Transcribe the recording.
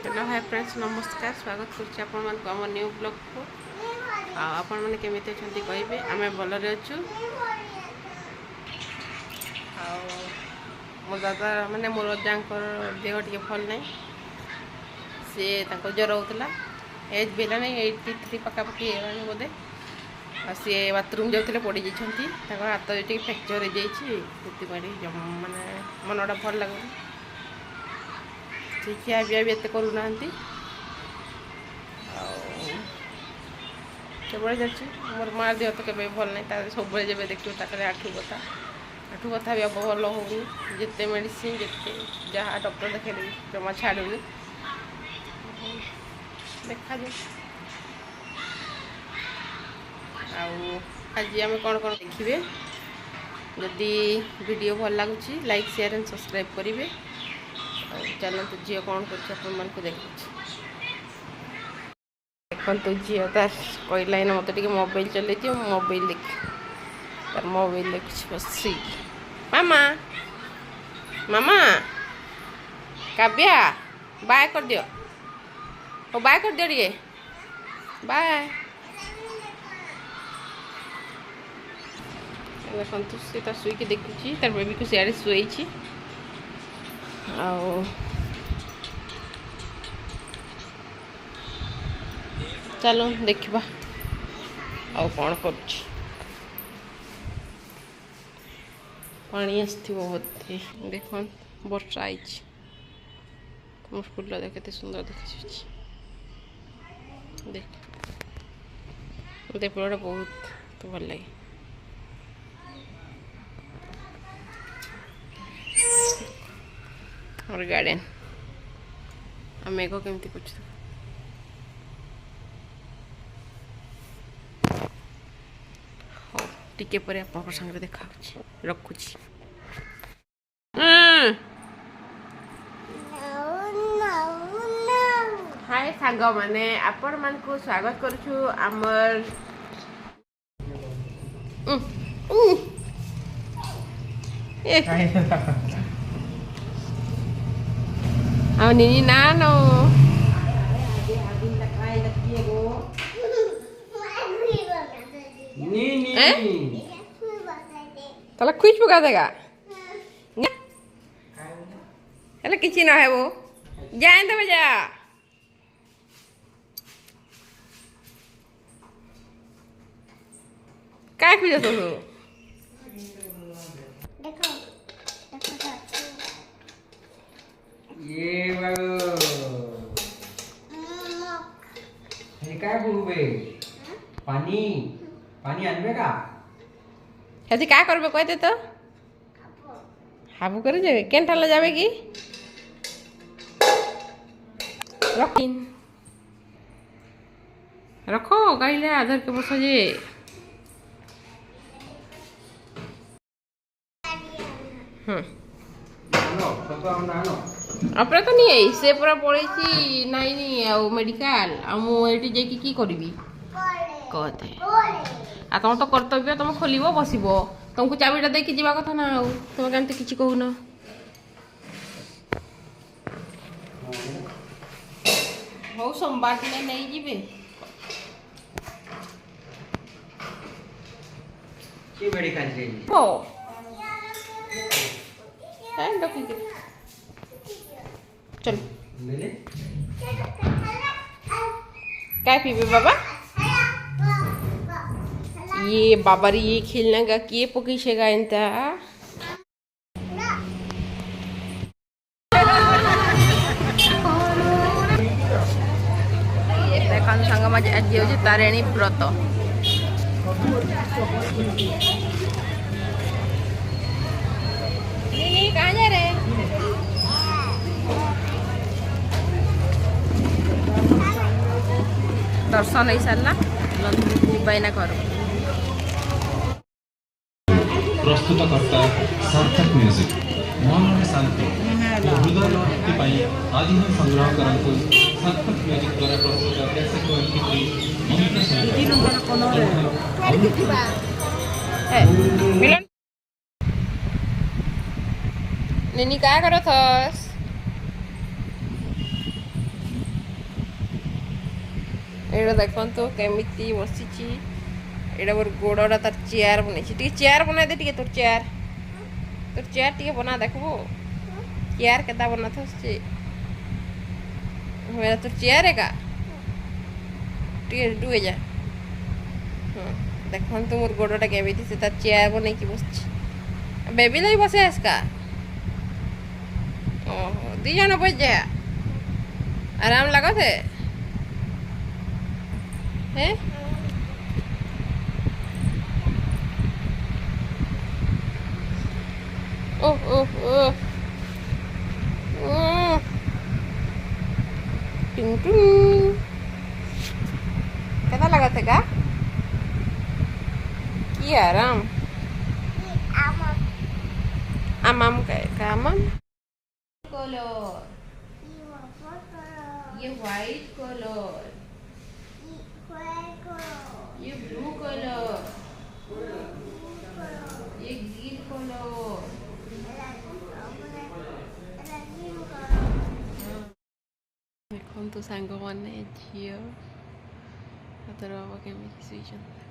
Hello hi friends नमस्कार स्वागत करुच्ची आम न्यू ब्लॉग को आपण मैंने केमी अच्छा कहे आम भलरे अच्छु मो दादा मैंने मोर अजा देह टे भल ना सी ज्वर होता एज भी है 83 पखापाखि बोधे सी बाथरूम जाते पड़ जाती हाथ टे फ्रैक्चर हो जाए मानने मनटा भल लगुन खिया पिया भी एत करूना सब मोर माँ देह तो कभी भल ना सब जब देखिए आठू कथा भी भल हो जिते मेडिसिन जिते जहाँ डॉक्टर देखे जमा छाड़ूनी देखा आज आम कौन कौन देखिए जदि वीडियो भल लगुच लाइक शेयर एंड सब्सक्राइब करेंगे चलते झील कौन कर देखो झील तार कहला मत मोबाइल चल मोबाइल देख तार मोबाइल देख बस मामा मामा काव्या बाय कर दियो ओ बाय कर दियो टे बाय देखु सी शुईक देखुची तार बेबी को सियाड़े शुई चलो देखा आउ कौन कर पानी आसो बोधे देख वर्षा आई तुम फूल देखे सुंदर देखा देख मत फूलटा बहुत भल लगे और गार्डन आ मेघ केमती कुछ हाँ टिके पर आप संगे देखा रखुची हाय सांग माने आपण मान को स्वागत करूछु आमर निनी ना नो तला कुछ पका देगा हेलो किसी ना है वो जाए तो बजा काय खुजा तो ये हे काय बोलबे पानी पानी आनबे का हेजी काय करबे कहते तो हाबू करे जाबे केन ठाला जाबे की रखिन रखो गाइले आधार के बस जे अपना तो नहीं है से पूरा पड़े नाई नहीं आ मेडिकल आठी जाकि की करी कहते आ तुम तो कर्तव्य तुम खोल बस तुमको चाबिटा देकी जावा कथा ना तुम केमती किसी कहून हो सोमवार दिन नहीं जीवे हो चल क्या पीबे बाबा ये बाबा रे ये खेलने का किए पकीसेगा इनता देखन संग मज आज हो तारिणी व्रत कहाँ जा रहे दर्शन हो सारा जीवाइना कर प्रस्तुतकर्ता सार्थक म्यूजिक मन में शांति हृदय भक्ति आदि संग्रह करंतु सार्थक म्यूजिक द्वारा प्रस्तुत ऐसे मिलन निनी काय करत हस ଏଇଟା ଦେଖନ୍ତୁ କେମିତି ବସିଛି। ଏଇଟା ମୋର ଗୋଡ଼ଟା ତାର ଚେୟାର ବନେଇଛି। ଟିକେ ଚେୟାର ବନାଇ ଦେ, ଟିକେ ତୋର ଚେୟାର ଟିକେ ବନା ଦେଖବୁ। ଚେୟାର କେତା ବନାଥାଉଛି ଏଇଟା ତୋର ଚେୟାର ଏକା ଟିକେ ଡୁଏ ଯା। ହଁ ଦେଖନ୍ତୁ ମୋର ଗୋଡ଼ଟା କେମିତି ସେ ତାର ଚେୟାର ବନେଇକି ବସିଛି। ବେବି ଲାଗି ବସେ ଆସକା। ଓହୋ ଦି ଜଣ ବସି ଯା, ଆରାମ ଲାଗତେ ହେ। ओह ओह ओह टुंग टुंग कैसा लगा था का आराम आमाम का आमाम कलर ये वाइट कलर ये ब्लू कलर ये ग्रीन कलर ଦେଖନ୍ତୁ ସାଙ୍ଗମାନେ ଝିଅ ହାତର ବାବା କେମିତି ଶୋଇଛନ୍ତି।